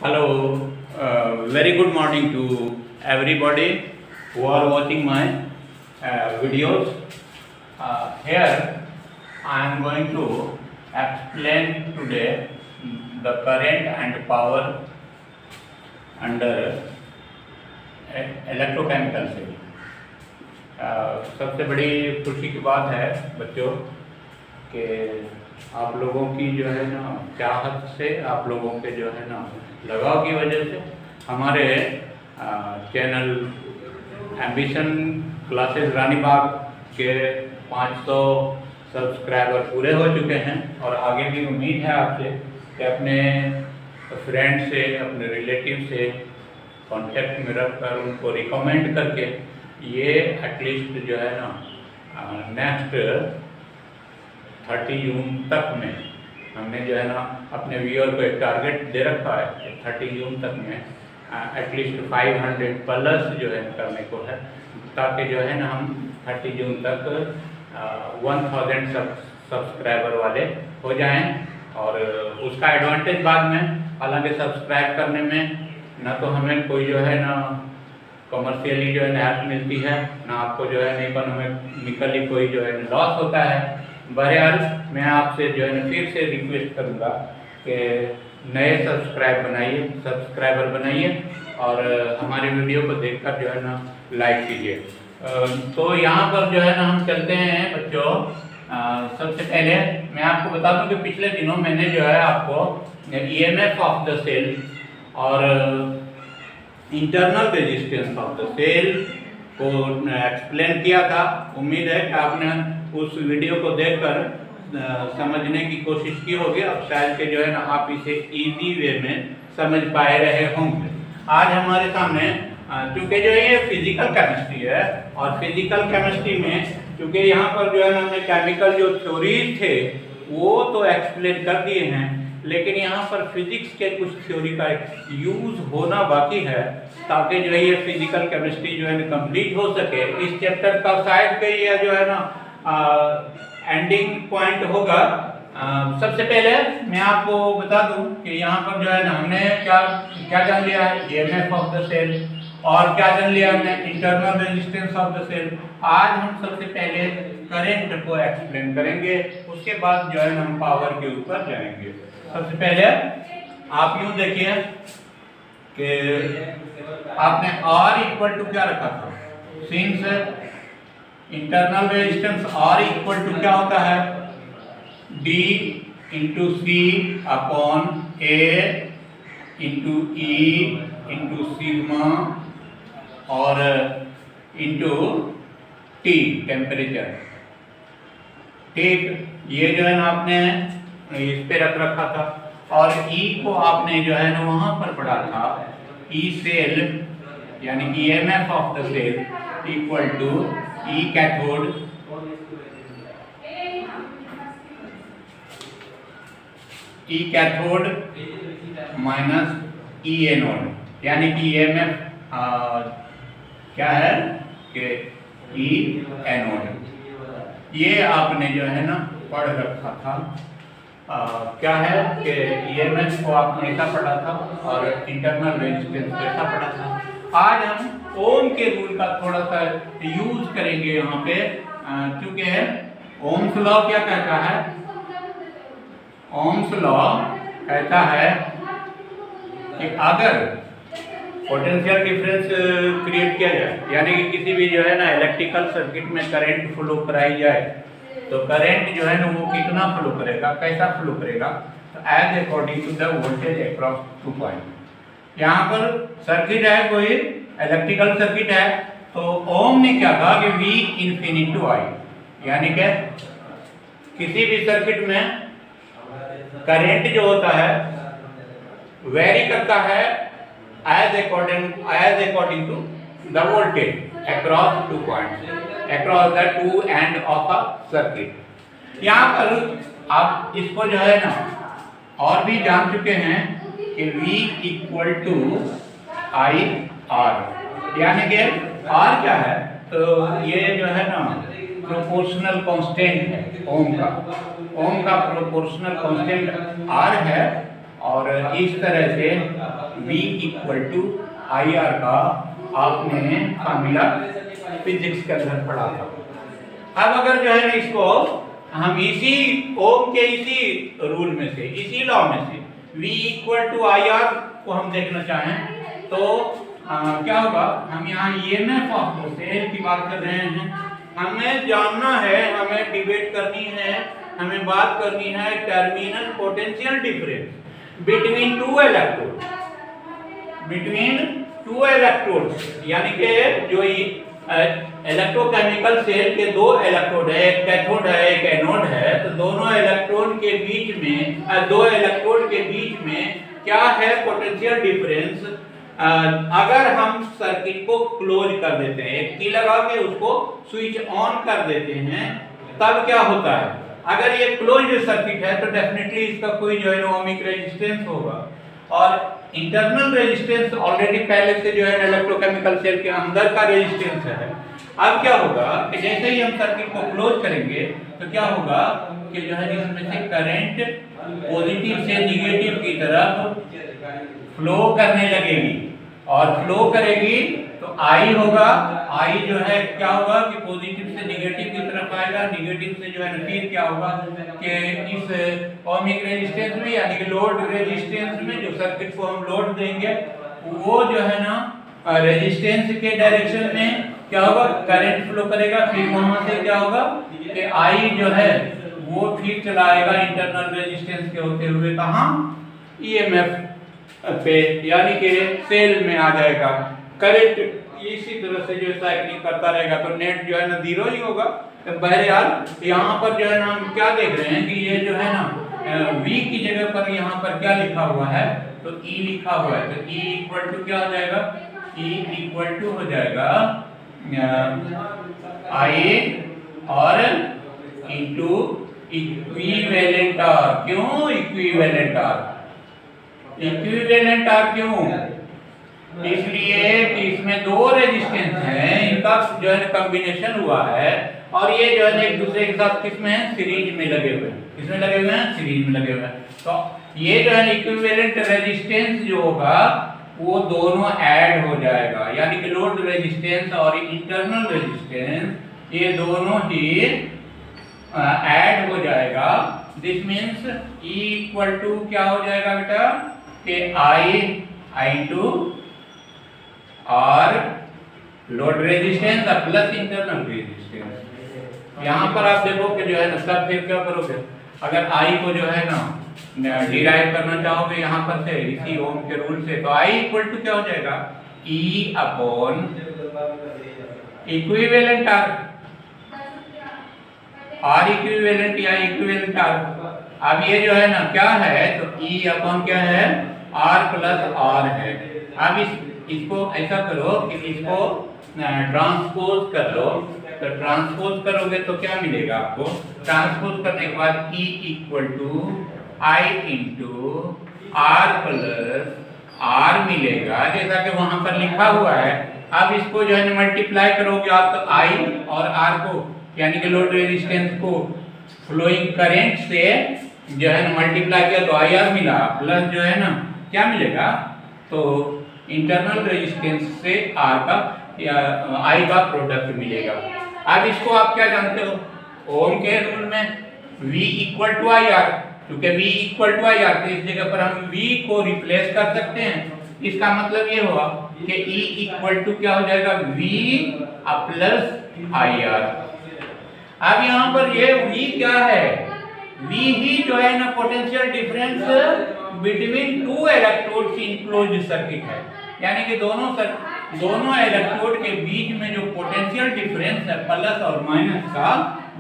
Hello, very good morning to everybody who are watching my videos. Here I am going to explain today the current and power under electrochemical से। सबसे बड़ी खुशी की बात है बच्चों कि आप लोगों की जो है ना चाहत से, आप लोगों के जो है ना लगाव की वजह से हमारे चैनल एम्बिशन क्लासेस रानीबाग के 500 सब्सक्राइबर पूरे हो चुके हैं और आगे भी उम्मीद है आपसे कि अपने फ्रेंड से, अपने रिलेटिव से कॉन्टेक्ट में रखकर उनको रिकमेंड करके ये एटलीस्ट जो है ना नेक्स्ट 30 जून तक में हमने जो है ना अपने व्यूअर को एक टारगेट दे रखा है 30 जून तक में एटलीस्ट 500 प्लस जो है करने को है, ताकि जो है ना हम 30 जून तक 1000 सब्सक्राइबर वाले हो जाएं। और उसका एडवांटेज बाद में, हालांकि सब्सक्राइब करने में ना तो हमें कोई जो है ना कमर्शियली जो है ना हेल्प मिलती है, ना आपको जो है ना इकोनॉमिकली कोई जो है लॉस होता है। बहरहाल मैं आपसे जो है ना फिर से रिक्वेस्ट करूँगा कि नए सब्सक्राइबर बनाइए और हमारे वीडियो को देखकर जो है ना लाइक कीजिए। तो यहाँ पर जो है ना हम चलते हैं बच्चों। सबसे पहले मैं आपको बता दूं कि पिछले दिनों मैंने जो है आपको EMF ऑफ द सेल और internal resistance of the cell को एक्सप्लेन किया था। उम्मीद है कि आपने उस वीडियो को देखकर समझने की कोशिश की होगी। अब शायद के जो है ना आप इसे इजी वे में समझ पाए रहे होंगे। आज हमारे सामने चूँकि जो ये फिजिकल केमिस्ट्री है और फिजिकल केमिस्ट्री में चूँकि यहाँ पर जो है ना हमने केमिकल जो थ्योरीज थे वो तो एक्सप्लेन कर दिए हैं, लेकिन यहाँ पर फिजिक्स के कुछ थ्योरी का यूज होना बाकी है ताकि जो है ये फिजिकल केमिस्ट्री जो है ना कंप्लीट हो सके। इस चैप्टर का शायद के ये जो है ना एंडिंग पॉइंट होगा। सबसे पहले मैं आपको बता दूं कि यहाँ पर जो है ना हमने क्या जान लिया है, EMF ऑफ द सेल, और क्या जान लिया हमने, internal resistance of the cell. आज हम सबसे पहले करंट को एक्सप्लेन करेंगे, उसके बाद जो है ना हम पावर के ऊपर जाएंगे। सबसे पहले आप यूं देखिए कि आपने R इक्वल टू क्या रखा था, since internal resistance R equal to क्या होता है, D into C upon A into E into sigma और इंटू T टेम्परेचर। ठीक, ये जो है ना आपने इस पे रखा था और E को आपने जो है ना वहां पर पढ़ा था, E सेल यानी EMF of the cell equal to E cathode minus E anode, यानी कि EMF क्या है कि E एनोड। ये आपने जो है ना पढ़ रखा था। क्या है कि EMF को आपने ऐसा पढ़ा था और इंटरनल रेजिस्टेंस को ऐसा पढ़ा था। आज हम ओम के रूल का थोड़ा सा यूज करेंगे यहाँ पे, क्योंकि ओम्स लॉ क्या कहता है, ओम्स लॉ कहता है कि अगर पोटेंशियल डिफरेंस क्रिएट किया जाए, यानी कि किसी भी जो है ना इलेक्ट्रिकल सर्किट में करंट फ्लो कराई जाए, तो करंट जो है ना वो कितना फ्लो करेगा, कैसा फ्लो करेगा, तो as according to the voltage across 2 point. यहाँ पर सर्किट है, कोई इलेक्ट्रिकल सर्किट है, तो ओम ने क्या कहा कि V इन्फिनिटी I, यानी कि किसी भी सर्किट में करंट जो होता है वेरी करता है as according to the voltage across 2 points, across the 2 end of a circuit. यहाँ पर आप इसको जो है ना और भी जान चुके हैं कि V equal to I R, यानी कि R क्या है, तो ये जो है ना प्रोपोर्शनल कांस्टेंट है ओम का। ओम का प्रोपोर्शनल कांस्टेंट R है और इस तरह से V equal to I R का आपने फार्मूला फिजिक्स के अंदर पढ़ा था। अब अगर जो है ना इसको हम इसी ओम के इसी रूल में से, इसी लॉ में से V equal to I R को हम देखना चाहें तो क्या होगा, हम यहाँ EMF ऑफ सेल की बात कर रहे हैं। हमें जानना है, हमें डिबेट करनी है, हमें बात करनी है terminal potential difference between to electrode, यानी कि जो इलेक्ट्रोकेमिकल सेल के दो इलेक्ट्रोड है, एक कैथोड है एक एनोड है, तो दोनों इलेक्ट्रॉन के बीच में, दो इलेक्ट्रोड के बीच में क्या है पोटेंशियल डिफरेंस। अगर हम सर्किट को क्लोज कर देते हैं, एक की लगा के उसको स्विच ऑन कर देते हैं, तब क्या होता है, अगर ये क्लोज सर्किट है तो डेफिनेटली इसका कोई जो है ओमिक रेजिस्टेंस होगा, और इंटरनल रेजिस्टेंस ऑलरेडी पहले से जो है इलेक्ट्रोकेमिकल सेल के अंदर का रेजिस्टेंस है। अब क्या होगा कि जैसे ही हम सर्किट को क्लोज करेंगे तो क्या होगा कि जो है इसमें से करंट पॉजिटिव से निगेटिव की तरफ फ्लो करने लगेगी, और फ्लो करेगी तो I होगा, I जो है क्या होगा कि पॉजिटिव से निगेटिव की तरफ आएगा, निगेटिव से जो है फिर क्या होगा कि इस ओमिक रेजिस्टेंस में यानी कि लोड रेजिस्टेंस में जो सर्किट को हम लोड देंगे वो जो है ना रेजिस्टेंस के डायरेक्शन में क्या होगा, करंट फ्लो करेगा, फिर वहां से क्या होगा कि I जो है वो फिर चलाएगा इंटरनल रेजिस्टेंस के होते हुए कहां, EMF पे, यानी कि सेल में आ जाएगा। करंट इसी तरह से जो साइक्लिंग करता रहेगा तो नेट जो है ना जीरो ही होगा। तो बहरहाल यहाँ पर जो है ना हम क्या देख रहे हैं कि ये जो है ना V की जगह पर यहाँ पर क्या लिखा हुआ है, तो E लिखा हुआ है, तो E इक्वल टू क्या हो जाएगा, E इक्वल टू हो जाएगा I और इंटू इक्विवेलेंट R। क्यों इक्विवेलेंट R? इक्विवेलेंट R क्यों? इसलिए कि इसमें दो रेजिस्टेंस हैं, इनका जो है कॉम्बिनेशन हुआ है, और ये जो है एक दूसरे के साथ किसमें है, सीरीज में लगे हुए हैं। किसमें लगे हुए हैं, सीरीज में लगे हुए हैं। तो ये जो है इक्विवेलेंट रेजिस्टेंस जो होगा वो दोनों ऐड हो जाएगा, यानी कि लोड रेजिस्टेंस और इंटरनल रेजिस्टेंस ये दोनों ही ऐड हो जाएगा। This means E equal to क्या हो जाएगा बेटा कि I into R load resistance plus internal resistance. यहाँ पर आप देखो कि जो है ना सब फिर क्या करोगे, अगर I को जो है ना डिराइव करना चाहोगे यहाँ पर से इसी ओम के रूल से, तो I इक्वल टू क्या हो जाएगा, E upon equivalent R equivalent या इक्विवेलेंट R। अब ये जो है ना क्या है, तो E अपॉन क्या है, R प्लस R है। अब इसको ऐसा करो कि इसको ट्रांसपोज कर लो, तो ट्रांसपोज करोगे तो क्या मिलेगा आपको, ट्रांसपोज करने के बाद E equal to I into R plus R मिलेगा, जैसा कि वहां पर लिखा हुआ है। अब इसको जो है मल्टीप्लाई करोगे आप तो I और R को यानी कि लोड रेजिस्टेंस को फ्लोइंग करंट से जो है ना मल्टीप्लाई किया तो IR मिला, प्लस जो है ना क्या मिलेगा, तो इंटरनल रेजिस्टेंस से R का या I का प्रोडक्ट मिलेगा। अब इसको आप क्या जानते हो, ओम के रूल में V इक्वल टू IR, क्योंकि V इक्वल टू IR तो इस जगह पर हम V को रिप्लेस कर सकते हैं। इसका मतलब ये हुआ कि E इक्वल टू क्या हो जाएगा, V प्लस IR। अब यहाँ पर ये V क्या है, V ही जो है ना potential difference between two electrodes in closed circuit है, यानी कि दोनों इलेक्ट्रोड के बीच में जो पोटेंशियल डिफरेंस है प्लस और माइनस का,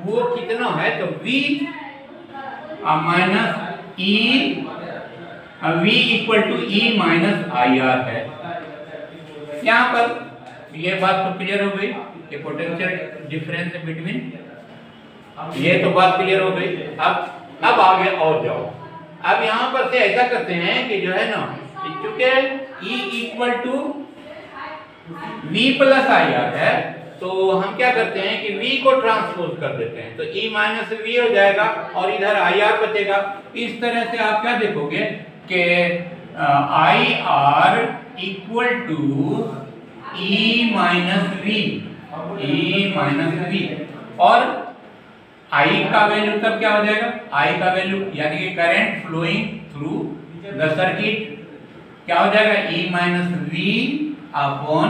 वो कितना है, तो V minus E, V equal to E minus IR है। यहाँ पर ये बात तो क्लियर हो गई कि पोटेंशियल डिफरेंस बिटवीन, ये तो बात क्लियर हो गई। अब आगे और जाओ। अब यहाँ पर से ऐसा करते हैं कि जो है ना, चूंकि E equal to V plus IR है, तो हम क्या करते हैं कि V को ट्रांसपोज कर देते हैं, तो E माइनस वी हो जाएगा और इधर IR बचेगा। इस तरह से आप क्या देखोगे कि IR equal to E minus V, और I का वैल्यू तब क्या हो जाएगा, I का वैल्यू यानी कि current flowing through the circuit क्या हो जाएगा, E minus V upon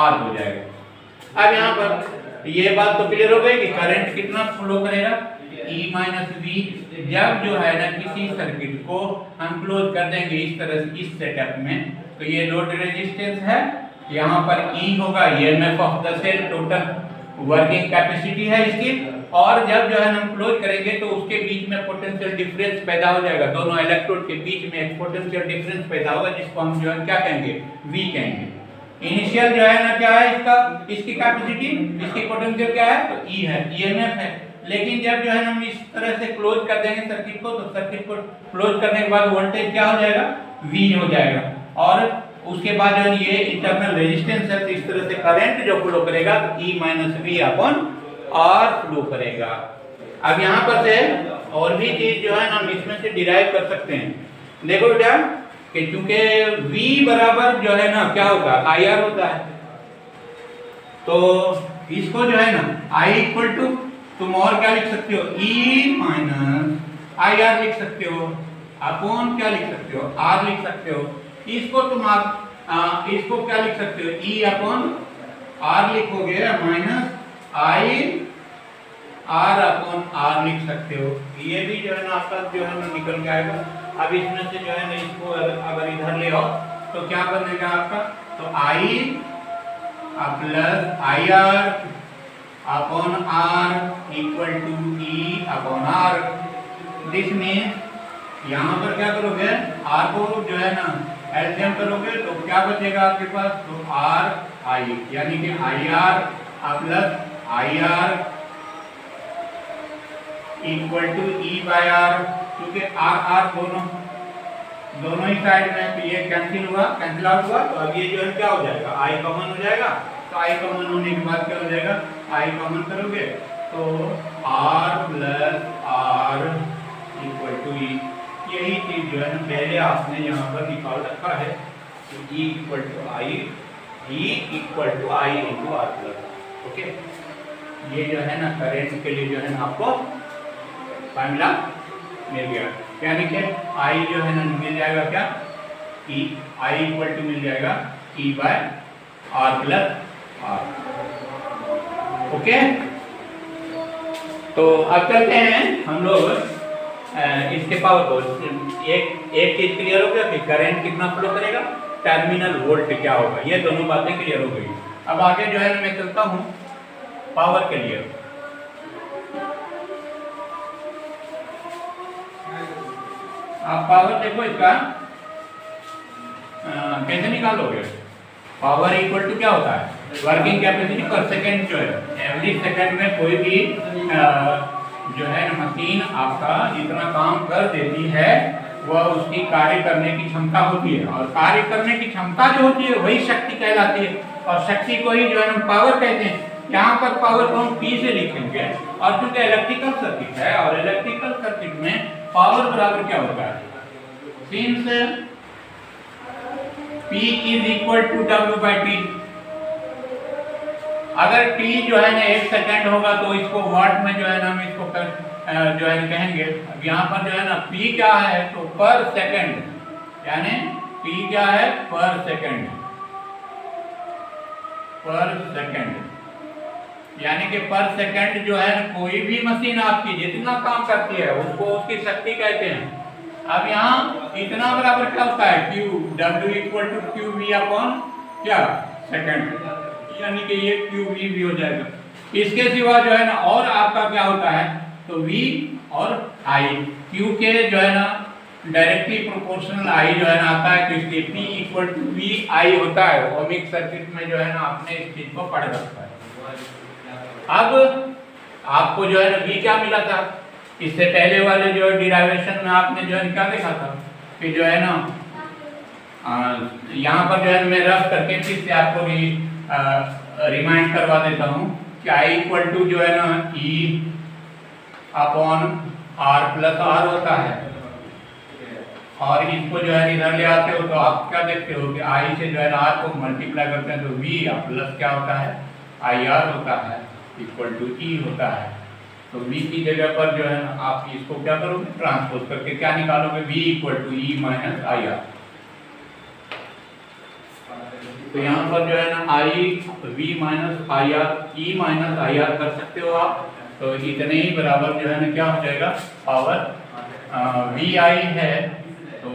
R हो जाएगा। अब यहाँ पर ये बात तो क्लियर हो गई कि करंट कितना फ्लो करेगा, E माइनस वी। जब जो है ना किसी सर्किट को हम क्लोज कर देंगे इस तरह से इस सेटअप में, तो ये लोड रेजिस्टेंस है, यहाँ पर E होगा EMF of the cell, total working capacity है इसकी, और जब जो है हम क्लोज करेंगे तो उसके बीच में पोटेंशियल डिफरेंस पैदा हो जाएगा, दोनों इलेक्ट्रोड के बीच में एक पोटेंशियल डिफरेंस पैदा होगा जिसको हम जो है क्या कहेंगे, V कहेंगे। इनिशियल जो है ना क्या है इसका, इसकी कैपेसिटी, इसकी पोटेंशियल क्या है, तो E है, EMF है। लेकिन जब जो है हम इस तरह से क्लोज कर देंगे सर्किट को, तो सर्किट को क्लोज करने के बाद वोल्टेज क्या हो जाएगा, V हो जाएगा, और उसके बाद जो ये इंटरनल रेजिस्टेंस है, तो इस तरह से करंट जो फ्लो करेगा तो E minus V upon R flow करेगा। अब यहाँ पर से और भी चीज जो है हम इसमें से डिराइव कर सकते हैं। देखो बेटा कि चूंकि V बराबर जो है ना क्या होता है, IR होता है, तो इसको जो है ना I इक्वल टू तुम और क्या लिख सकते हो, E माइनस IR लिख सकते हो, अपॉन क्या लिख सकते हो, R लिख सकते हो। इसको तुम आप इसको क्या लिख सकते हो, E अपॉन R लिखोगे, minus I R upon R लिख सकते हो। ये भी जो है ना आपका जो है ना निकल के आएगा। अब इसमें से जो है ना इसको अगर इधर ले आओ तो क्या बनेगा आपका, तो I plus IR upon R equal to E upon R। This means यहाँ पर क्या करोगे, R को जो है ना एलसीएम करोगे तो क्या बचेगा आपके पास, तो R I यानी कि IR plus IR equal to E by R, क्योंकि R दोनों ही साइड में, तो ये कैंसिल आउट हुआ, तो अब ये जो है क्या हो जाएगा, I कॉमन हो जाएगा। तो I कॉमन होने के बाद क्या हो जाएगा, I कॉमन करोगे तो R plus R equal to E। यही चीज जो है ना पहले आपने यहाँ पर निकाल रखा है, तो E equal to I into R plus. Okay, ये जो है ना करंट के लिए जो है ना आपको फार्मूला मिल गया, यानी कि I जो है ना मिल जाएगा क्या, I इक्वल टू मिल जाएगा E by R plus R। Okay, तो अब चलते हैं हम लोग इसके पावर को। एक चीज क्लियर हो गया कि करंट कितना फ्लो करेगा, टर्मिनल वोल्ट क्या होगा, ये दोनों बातें क्लियर हो गई। अब आगे जो है मैं चलता हूँ पावर के लिए। आप पावर देखो इसका कैसे निकालोगे। पावर इक्वल टू क्या होता है, वर्किंग कैपेसिटी पर सेकेंड जो है, एवरी सेकेंड में कोई भी जो है ना मशीन आपका जितना काम कर देती है वह उसकी कार्य करने की क्षमता होती है, और कार्य करने की क्षमता जो होती है वही शक्ति कहलाती है, और शक्ति को ही जो है हम पावर कहते हैं। यहाँ पर पावर को हम P से लिखेंगे, और क्योंकि इलेक्ट्रिकल सर्किट है और इलेक्ट्रिकल सर्किट में पावर बराबर क्या होता है, since P is equal to W by T। अगर T जो है ना 1 सेकेंड होगा तो इसको वाट में जो है ना हम इसको जो है कहेंगे। अब यहाँ पर जो है ना P क्या है, तो पर सेकेंड, यानी P क्या है, पर सेकेंड, यानी कि पर सेकेंड जो है ना कोई भी मशीन आपकी जितना काम करती है उसको उसकी शक्ति कहते हैं। अब यहाँ इतना बराबर क्या होता है, Q, W equal to Q V upon क्या, सेकेंड, यानी कि ये QV भी हो जाएगा। इसके सिवा जो है ना और आपका क्या होता है, तो V और I, Q के जो है ना डायरेक्टली प्रोपोर्शनल I जो है ना आता है, तो इसलिए P equal to V I होता है। ओमिक सर्किट में जो है ना आपने इस चीज को पढ़ रखा है। अब आपको जो है ना V क्या मिला था, इससे पहले वाले जो डिराइवेशन में आपने जो है क्या देखा था कि जो है ना यहाँ पर जो है मैं रफ करके फिर से आपको रिमाइंड करवा देता हूँ कि आई इक्वल टू जो है ना E upon R plus R होता है, और इसको जो है इधर ले आते हो तो आप क्या देखते हो कि आई से जो है आर को मल्टीप्लाई करते हैं तो वी प्लस क्या होता है आई आर होता है इक्वल टू ई होता है। तो v की जगह पर जो है ना आप इसको क्या करोगे ट्रांसपोज करके क्या निकालोगे v equal to E minus I R. तो यहाँ पर जो है ना I v minus I R E minus I R कर सकते हो आप। तो इतने ही बराबर जो है ना क्या हो जाएगा पावर वी आई है, तो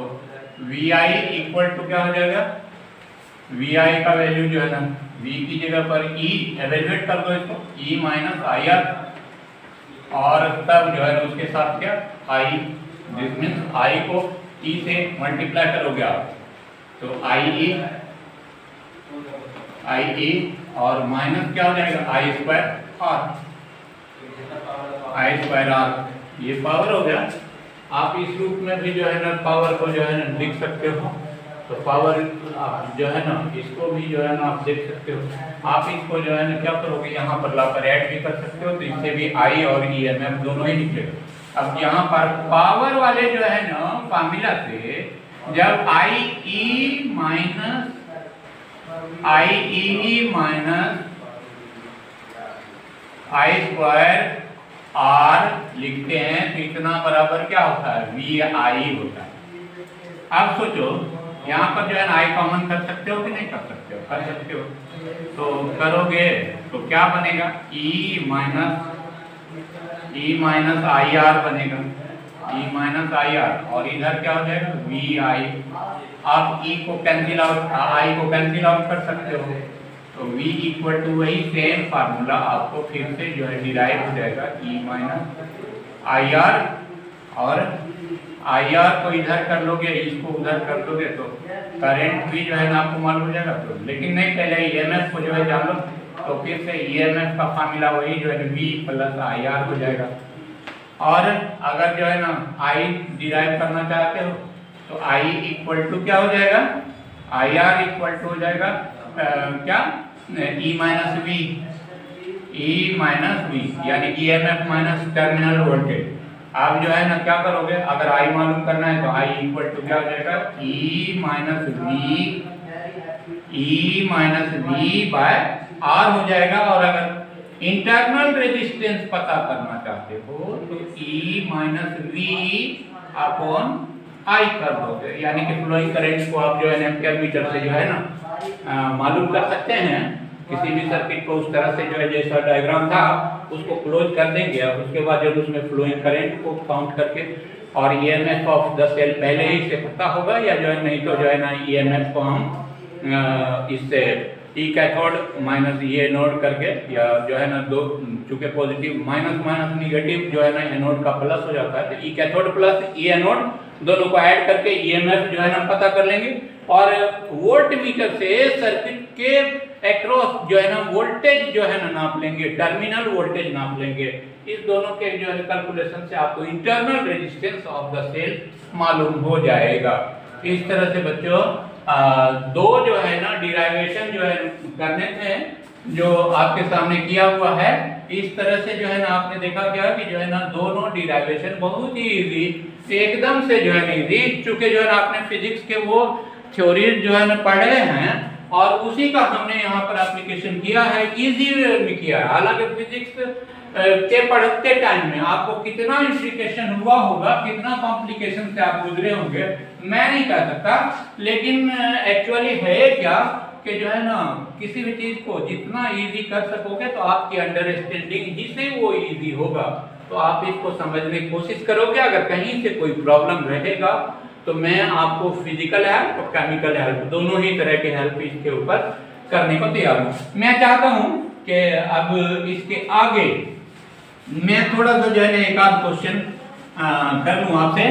वी आई इक्वल टू क्या हो जाएगा वी आई का वैल्यू जो है ना v की जगह पर e एवेल्युएट कर दो इसको e माइनस आई आर, और तब जो है उसके साथ क्या i, दिस मीन्स i को e से मल्टीप्लाई करोगे आप तो i e और माइनस क्या हो जाएगा आई स्क्वायर आर, ये पावर हो गया। आप इस रूप में भी जो है ना पावर को जो है ना लिख सकते हो। तो पावर जो है ना इसको भी जो है ना आप देख सकते हो। आप इसको जो है ना क्या करोगे यहाँ पर लाकर ऐड भी कर सकते हो, तो इससे भी आई और ई एम एफ दोनों ही निकलेगा। अब यहाँ पर पावर वाले जो है ना फार्मूला से जब आई ई माइनस आई स्क्वायर आर लिखते हैं तो इतना बराबर क्या होता है वी आई होता है। अब सोचो यहाँ पर जो है ना आई कॉमन कर सकते हो कि नहीं कर सकते हो, कर सकते हो। तो करोगे तो क्या बनेगा ई माइनस आई आर बनेगा, ई माइनस आई आर, और इधर क्या हो जाएगा वी आई। आप ई को कैंसिल आउट आई को कैंसिल आउट कर सकते हो, तो v इक्वल टू वही सेम फार्मूला आपको फिर से जो है डिराइव हो जाएगा e माइनस आई आर, और आई आर को इधर कर लोगे इसको उधर कर दोगे तो करंट भी जो है ना आपको मालूम हो जाएगा। तो लेकिन नहीं पहले ईएमएफ को जो है जान लो, तो फिर से ईएमएफ का फार्मूला वही जो है v प्लस आई आर हो जाएगा। और अगर जो है ना i डिराइव करना चाहते हो तो i इक्वल टू क्या हो जाएगा आई आर इक्वल टू हो जाएगा क्या E माइनस वी यानी E M F minus terminal voltage. आप जो है ना क्या करोगे अगर I मालूम करना है तो I इक्वल टू क्या हो जाएगा E minus V by R हो जाएगा। और अगर इंटरनल रेजिस्टेंस पता करना चाहते हो तो E minus V upon I कर दोगे, यानी कि फ्लोइंग करंट को आप जो है एम्पीयर मीटर से जो है ना मालूम कर सकते हैं। किसी भी सर्किट को उस तरह से जो है जैसा डायग्राम था उसको क्लोज कर देंगे, और उसके बाद जब उसमें फ्लोइंग करंट को काउंट करके और ईएमएफ ऑफ द सेल पहले ही से पता होगा, या जो है नहीं तो जो है ना ईएमएफ को हम इससे ई कैथोड माइनस ई एनोड करके, या जो है ना दो चूंकि पॉजिटिव माइनस निगेटिव जो है ना एनोड का प्लस हो जाता है, तो ई कैथोड प्लस ई एनोड दोनों को ऐड करके ईएमएफ जो है ना पता कर लेंगे। और वोल्ट मीटर से सर्किट के अक्रॉस जो है ना वोल्टेज जो है ना नाप लेंगे, टर्मिनल वोल्टेज नाप लेंगे। इस दोनों के जो है कैलकुलेशन से आपको internal resistance of the cell मालूम हो जाएगा। इस तरह से बच्चों दो जो है ना डिराइवेशन जो है करने थे जो आपके सामने किया हुआ है। इस तरह से जो है ना आपने देखा क्या कि जो है ना दोनों डिराइवेशन बहुत ही इजी एकदम से जो है इजी, चूंकि जो है ना आपने फिजिक्स के वो थ्योरीज जो है ना पढ़े हैं और उसी का हमने यहाँ पर एप्लीकेशन किया है, इजी वे में किया है। हालांकि फिजिक्स के पढ़ते टाइम में आपको कितना इंट्रिकेशन हुआ होगा, कितना कॉम्प्लिकेशन से आप गुजरे होंगे मैं नहीं कह सकता, लेकिन एक्चुअली है क्या कि जो है ना किसी भी चीज को जितना इजी कर सकोगे तो आपकी अंडरस्टैंडिंग ही से वो इजी होगा। तो आप इसको समझने की कोशिश करोगे। अगर कहीं से कोई प्रॉब्लम रहेगा तो मैं आपको फिजिकल हेल्प और केमिकल हेल्प दोनों ही तरह के हेल्प इसके ऊपर करने को तैयार हूँ। मैं चाहता हूँ कि अब इसके आगे मैं थोड़ा सा जो है ना एक आध क्वेश्चन कर लूँ आपसे,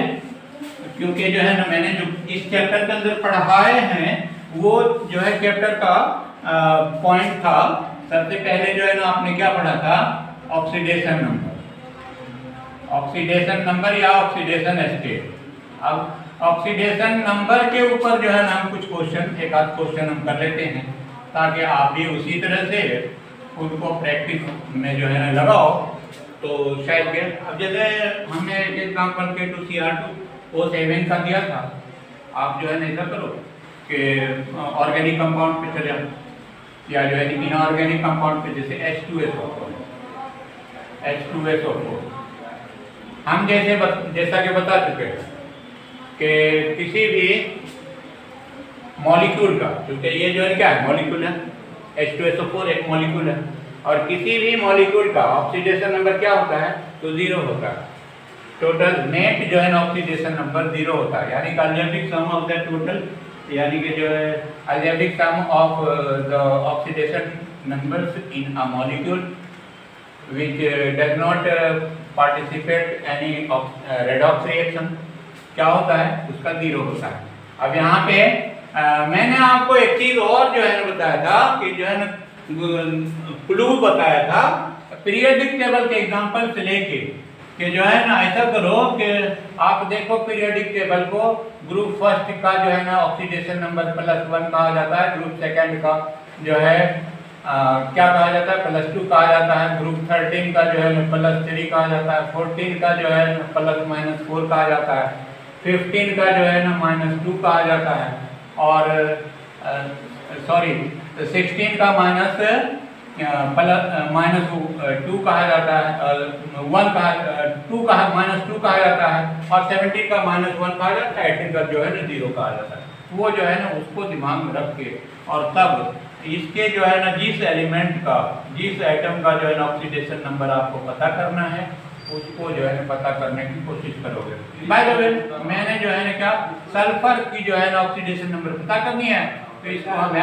क्योंकि जो है ना मैंने जो इस चैप्टर के अंदर पढ़ाए हैं वो जो है चैप्टर का पॉइंट था। सबसे पहले जो है ना आपने क्या पढ़ा था ऑक्सीडेशन नंबर या ऑक्सीडेशन स्टेट। अब ऑक्सीडेशन नंबर के ऊपर जो है ना हम कुछ क्वेश्चन एक आध क्वेश्चन हम कर लेते हैं। ताकि आप भी उसी तरह से उनको प्रैक्टिस में जो है ना लगाओ। तो शायद के अब जैसे हमने एक एग्जाम्पल K2Cr2 O7 का दिया था, आप जो है ना ऐसा करो कि ऑर्गेनिक कंपाउंड पे चले जाओ, या जो है इनऑर्गेनिक कंपाउंड पे, जैसे H2SO4 हम जैसा कि बता चुके हैं कि किसी भी मॉलिक्यूल का, क्योंकि ये जो है क्या है, मॉलिक्यूल है, H2SO4 एक मॉलिक्यूल है, और किसी भी मॉलिक्यूल का ऑक्सीडेशन नंबर क्या होता है, तो 0 होता है। टोटल नेट जो है ना ऑक्सीडेशन नंबर 0 होता है, यानी कि algebraic sum of the total, यानी कि जो है algebraic sum of the oxidation numbers in a molecule which does not participate any redox reaction क्या होता है, उसका 0 होता है। अब यहाँ पे मैंने आपको एक चीज और जो है ना बताया था कि जो है ना क्लू बताया था पीरियोडिक टेबल के एग्जांपल से लेके, कि जो है ना ऐसा करो कि आप देखो पीरियोडिक टेबल को, ग्रुप फर्स्ट का जो है ना ऑक्सीडेशन नंबर +1 कहा जाता है, ग्रुप सेकंड का जो है क्या कहा जाता है, +2 कहा जाता है, ग्रुप 13 का जो है +3 कहा जाता है, 14 का जो है +-4 कहा जाता है, 15 का जो है ना -2 कहा जाता है, और 16 का -2 कहा जाता है, 1 का 2 का -2 कहा जाता है, और 17 का -1 कहा जाता है, 18 का जो है ना 0 कहा जाता है। वो जो है ना उसको दिमाग में रख के, और तब इसके जो है ना जिस एलिमेंट का, जिस आइटम का जो है ना ऑक्सीडेशन नंबर आपको पता करना है, उसको जो है ना पता करने की कोशिश करोगे। बाय द वे मैंने जो है ना क्या, सल्फर की जो है ना ऑक्सीडेशन नंबर पता करनी है, तो इसको हम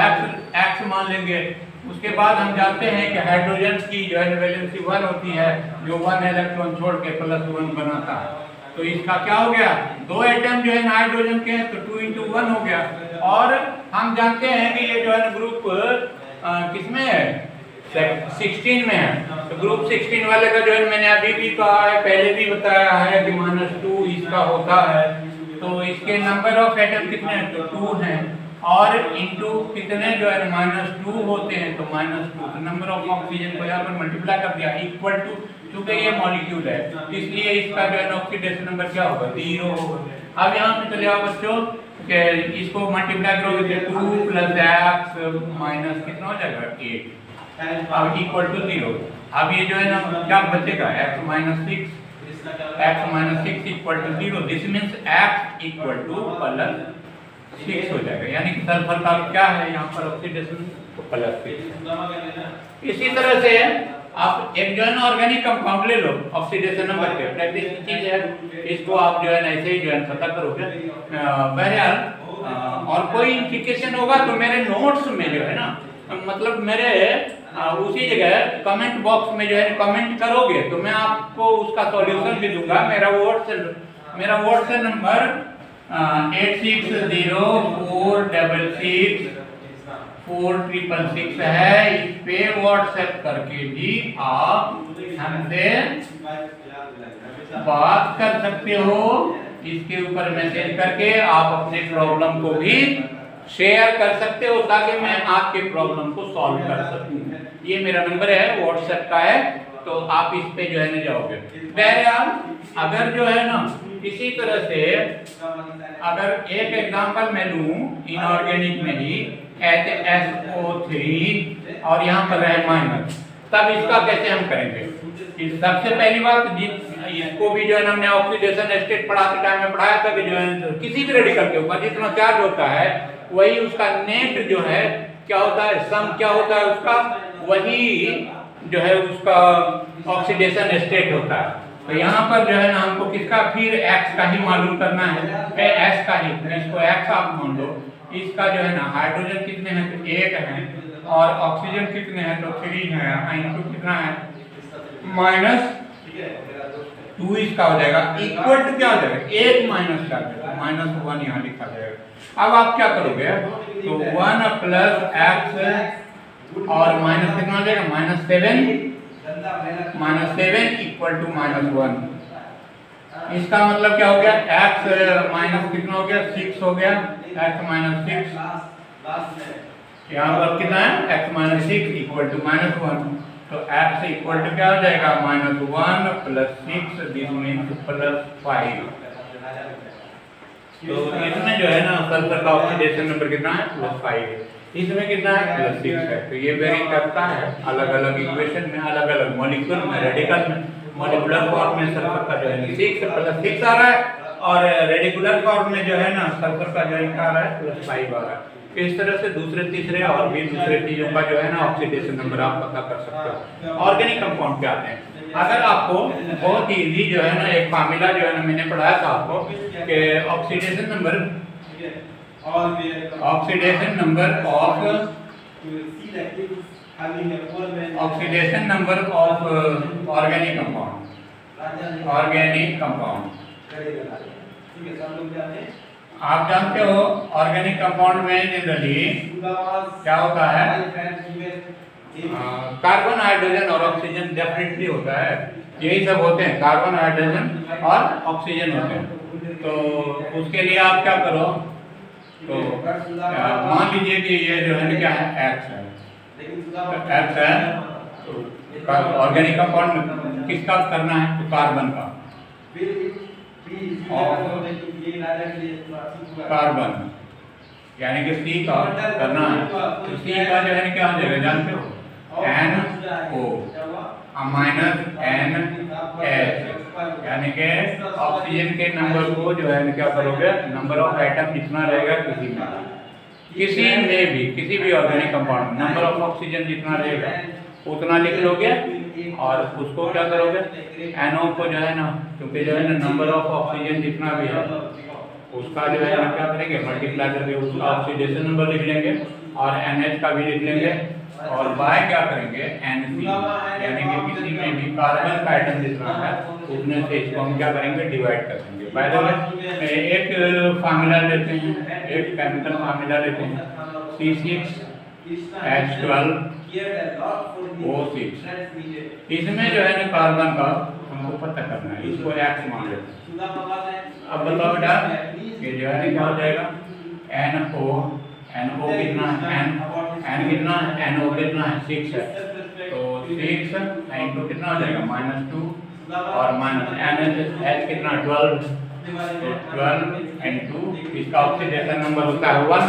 X मान लेंगे। उसके बाद हम जानते हैं कि हाइड्रोजन की जो है ना वैलेंसी 1 होती है, जो 1 इलेक्ट्रॉन छोड़ के +1 बनाता है। तो इसका क्या हो गया, 2 एटम जो है हाइड्रोजन के हैं, तो 2 × 1 हो गया। और हम जानते हैं कि ये जो है ग्रुप किसमें है, 16 में है। तो ग्रुप 16 वाले का जो है मैंने अभी भी कहा है, पहले भी बताया है कि -2 इसका होता है। तो इसके नंबर ऑफ एटम कितने हैं, तो 2 हैं, और इनटू कितने जो है -2 होते हैं, तो -2, तो नंबर ऑफ ऑक्सीजन को यहाँ पर मल्टीप्लाई कर दिया, इक्वल टू, क्योंकि ये मॉलिक्यूल है इसलिए इसका जो है ऑक्सीडेशन नंबर क्या होगा, 0 होगा। अब यहाँ पे चले आओ बच्चों कि इसको मल्टीप्लाई करोगे तो 2 + x माइनस कितना हो जाएगा, 8, अब इक्वल टू 0। अब ये जो है ना क्या बचेगा, x - 6 equal to 0, this means x equal to +6 हो जाएगा, यानी कि सल्फर का क्या है यहाँ पर ऑक्सीडेशन, तो +6। इसी तरह से आप एक जो है ना ऑर्गेनिक कंपाउंड ले लो ऑक्सीडेशन नंबर के, प्रैक्टिस की चीज है, इसको आप जो है ना ऐसे ही जो है पता करोगे। बहरहाल और कोई इंडिकेशन होगा तो मेरे नोट्स में जो है ना, मतलब मेरे उसी जगह कमेंट बॉक्स में जो है कमेंट करोगे तो मैं आपको उसका सॉल्यूशन भी दूंगा। मेरा व्हाट्सएप नंबर 86046646 है। इस पे व्हाट्सएप करके भी आप हमसे बात कर सकते हो। इसके ऊपर मैसेज करके आप अपने प्रॉब्लम को भी शेयर कर सकते हो ताकि मैं आपके प्रॉब्लम को सॉल्व कर सकूं। ये मेरा नंबर है, व्हाट्सएप का है, तो आप इस पे जो है ना जाओगे। बहरहाल अगर जो है ना इसी तरह से अगर एक एग्जांपल मैं लूं इनऑर्गेनिक में ही HSO3 और यहाँ पर रहे माइनस, तब इसका कैसे हम करेंगे? सबसे पहली बात इसको भी जो है ना हमने ऑक्सीडेशन स्टेट पढ़ाते टाइम में पढ़ाया था कि जो है किसी भी रेडिकल के ऊपर जितना चार्ज होता है वही उसका नेट जो है क्या होता है, सम क्या होता है उसका, वही जो है उसका ऑक्सीडेशन स्टेट होता है। तो यहाँ पर जो है ना हमको किसका फिर x का ही मालूम करना है, s का ही, इसको x आप मान लो। इसका जो है ना हाइड्रोजन कितने हैं तो 1 है और ऑक्सीजन कितने हैं तो 3 है, इनटू कितना है -2 इसका हो जाएगा, इक्वल टू क्या हो जाएगा 1 माइनस का -1 यहाँ लिखा जाएगा। अब आप क्या करोगे तो 1 + x और माइनस कितना हो जाएगा -7 इक्वल टू -1। इसका मतलब क्या हो गया, x माइनस कितना हो गया 6 हो गया, x - 6 यहाँ पर कितना है x माइनस 6 इक्वल टू -1, तो x इक्वल टू क्या हो जाएगा -1 प्लस 6 दिस मीन्स प्लस 5। तो इसमें जो है ना सल्फर का ऑक्सीडेशन नंबर कितना है +5 है, इसमें कितना है +6 है। तो ये वेरी करता है अलग अलग इक्वेशन में, अलग अलग मॉलिक्यूल में, रेडिकल में। मॉलिक्यूलर फॉर्म में सल्फर का जो है 6 + 6 आ रहा है, और रेडिकुलर फॉर्म में जो है ना सल्फर का जो है आ रहा है +5 आ रहा है। इस तरह से दूसरे तीसरे और भी दूसरे चीजों का जो है ना ऑक्सीडेशन नंबर आप पता कर सकते हो। ऑर्गेनिक कंपाउंड क्या आते हैं, अगर आपको बहुत इजी जो है ना एक फार्मूला जो है ना मैंने पढ़ाया था आपको कि oxidation number of organic compound. आप जानते हो ऑर्गेनिक कंपाउंड में जनरली क्या होता है, कार्बन, हाइड्रोजन और ऑक्सीजन डेफिनेटली होता है, यही सब होते हैं, कार्बन, हाइड्रोजन और ऑक्सीजन होते हैं। तो उसके लिए आप क्या करो, तो मान लीजिए कि ये जो है क्या है X है, तो X है, तो ऑर्गेनिक कंपाउंड किसका करना है, तो कार्बन का, कार्बन यानी कि C का करना है। तो C का जो है क्या हो जाएगा जानते हो, NO -NH, यानी कि ऑक्सीजन के नंबर को जो है क्या करोगे, नंबर ऑफ एटम जितना रहेगा किसी भी organic compound, number of oxygen जितना रहेगा उतना लिख लोगे, और उसको क्या करोगे NO को जो है ना, क्योंकि जो है ना नंबर ऑफ ऑक्सीजन जितना भी है उसका जो है ना क्या करेंगे मल्टीप्लाई करके उसका ऑक्सीडेशन नंबर लिख लेंगे, और NH का भी लिख लेंगे, और बाय क्या करेंगे NC, यानी कि किसी में भी कार्बन का आइटम जितना है उतने से इसको हम क्या करेंगे डिवाइड कर देंगे। बाय द वे एक फार्मूला लेते हैं, एक केमिकल फार्मूला लेते हैं, C6H12O6। इसमें जो है ना कार्बन का हमको पता करना है, इसको X मान लेते हैं। अब बताओ बेटा कि जो है क्या हो जाएगा, NO कितना है, N कितना है, NO कितना है 6 है, तो 6 इंटू कितना हो जाएगा -2, और NH कितना 12, तो 12 इंटू इसका ऑक्सीडेशन नंबर होता है 1।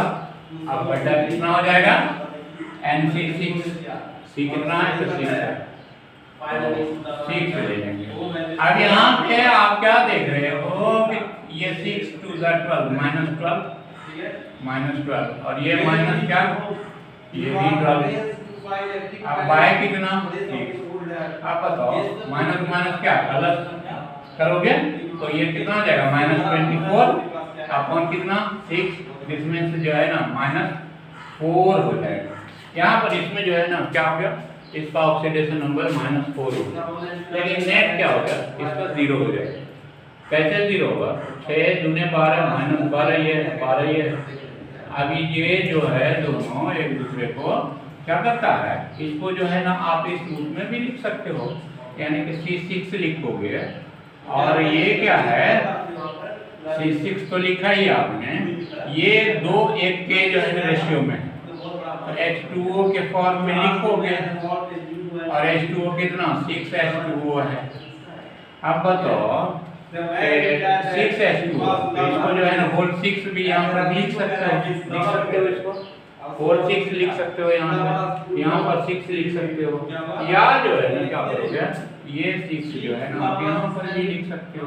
अब बेटा कितना हो जाएगा NC6, C कितना है तो 6 है, तो 6 ले लेंगे। अब यहाँ पे आप क्या देख रहे हो कि ये 6 2 12 -12 और ये माइनस क्या, ये भी 12। अब बाय कितना 6, आप बताओ माइनस माइनस क्या प्लस करोगे तो ये कितना हो जाएगा -24 अपॉन कितना 6, जिसमें से जो है ना -4 हो जाएगा। यहाँ पर इसमें जो है ना क्या हो गया, इसका ऑक्सीडेशन नंबर -4 हो गया, लेकिन नेट क्या हो गया, इसका 0 हो जाएगा। कैसे 0 होगा, 6 दूने 12 -12 ये 12 ये। अभी ये जो है दोनों एक दूसरे को क्या करता है, इसको जो है ना आप इस रूप में भी लिख सकते हो, यानी कि C6 लिखोगे, और ये क्या है C6 तो लिखा ही आपने, ये 2:1 के जो है रेशियो में, तो H2O के फॉर्म में लिखोगे, और H2O कितना 6H2O है। अब बताओ 6H2O, तो इसको जो है ना होल 6 भी यहाँ पर लिख सकते हो इसको होल 6 लिख सकते हो, यहाँ पर 6 लिख सकते हो, या जो है ना क्या करोगे ये 6 जो है ना आप यहाँ पर भी लिख सकते हो,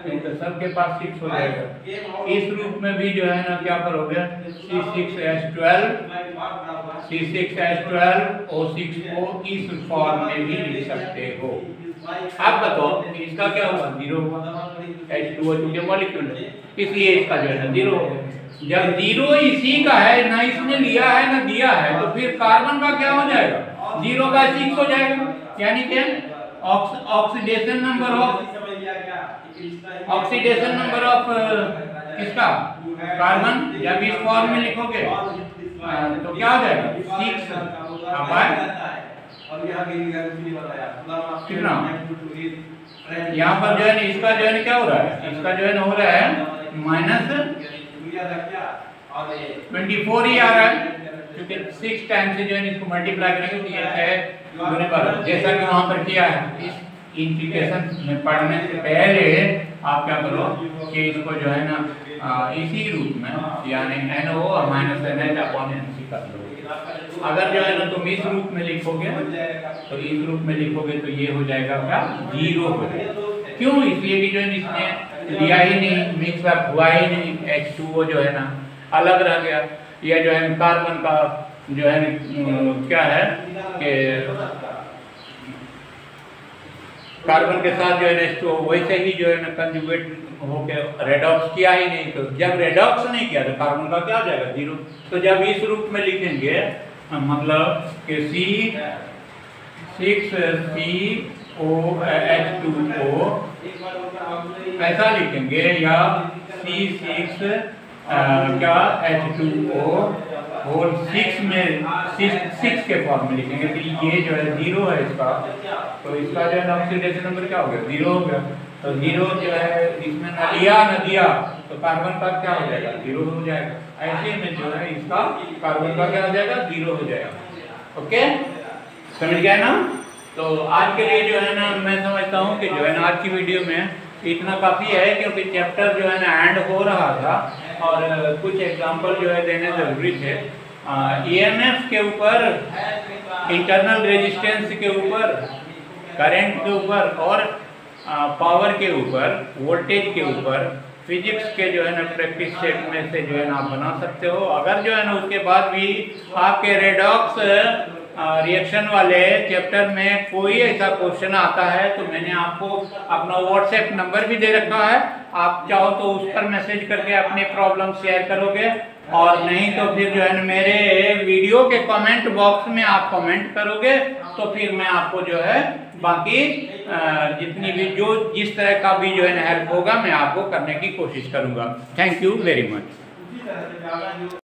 क्योंकि सबके पास 6 हो जाएगा। इस रूप में भी जो है ना क्या करोगे C6H12O6 को इस फॉर्म में भी लिख सकते हो। आप बताओ इसका क्या होगा, 0 होगा, H2O चूंकि मॉलिक्यूल है इसलिए इसका जो है ना 0 होगा। जब 0 इसी का है, ना इसने लिया है ना दिया है, तो फिर कार्बन का क्या हो जाएगा 0/6 हो जाएगा, यानी कि ऑक्सीडेशन नंबर ऑफ किसका कार्बन, जब इस फॉर्म में लिखोगे तो क्या हो जाएगा 6 कितना, यहाँ पर जो है इसका जो है क्या हो रहा है, इसका जो है हो रहा है 24 ही आ रहा है, क्योंकि 6 टाइम से जो है इसको मल्टीप्लाई करेंगे तो ये 6 गुने 12, जैसा कि वहां पर किया है। इस इंटीग्रेशन में पढ़ने से पहले आप क्या करो कि इसको जो है ना इसी रूप में, यानी NO minus NH upon NC कर लो। अगर जो है ना तुम इस रूप में लिखोगे तो इस रूप में लिखोगे तो ये हो जाएगा क्या, 0 हो जाएगा। क्यों? इसलिए कि जो है इसमें लिया ही नहीं, मिक्स अप हुआ ही नहीं, H2O जो है ना अलग रह गया। यह जो है कार्बन का जो है क्या है कि कार्बन के साथ जो है H2O वैसे ही जो है ना कंजुगेट होके रेडॉक्स किया ही नहीं, तो जब रेडॉक्स नहीं किया तो कार्बन का क्या हो जाएगा, 0। तो जब इस रूप में लिखेंगे मतलब कि C6COH2O ऐसा लिखेंगे, या C6 क्या H2O होल 6 में 6 के फॉर्म में लिखेंगे तो ये जो है 0 है इसका, तो इसका जो है ऑक्सीडेशन नंबर क्या हो गया, 0 हो गया। तो 0 जो है इसमें न लिया न दिया तो कार्बन का क्या हो जाएगा, 0 हो जाएगा। ऐसे में जो है इसका कार्बन का क्या हो जाएगा, 0 हो जाएगा। ओके, समझ गया ना? तो आज के लिए जो है ना मैं समझता हूँ कि जो है ना आज की वीडियो में इतना काफ़ी है, क्योंकि चैप्टर जो है ना एंड हो रहा था और कुछ एग्जांपल जो है देने ज़रूरी थे। EMF के ऊपर, इंटरनल रेजिस्टेंस के ऊपर, करंट के ऊपर और पावर के ऊपर, वोल्टेज के ऊपर, फिजिक्स के जो है ना प्रैक्टिस सेट में से जो है ना आप बना सकते हो। अगर जो है ना उसके बाद भी आपके रेडॉक्स रिएक्शन वाले चैप्टर में कोई ऐसा क्वेश्चन आता है तो मैंने आपको अपना व्हाट्सएप नंबर भी दे रखा है, आप चाहो तो उस पर मैसेज करके अपने प्रॉब्लम शेयर करोगे, और नहीं तो फिर जो है ना मेरे वीडियो के कमेंट बॉक्स में आप कमेंट करोगे, तो फिर मैं आपको जो है बाकी जितनी भी जो जिस तरह का भी जो है ना हेल्प होगा मैं आपको करने की कोशिश करूँगा। Thank you very much.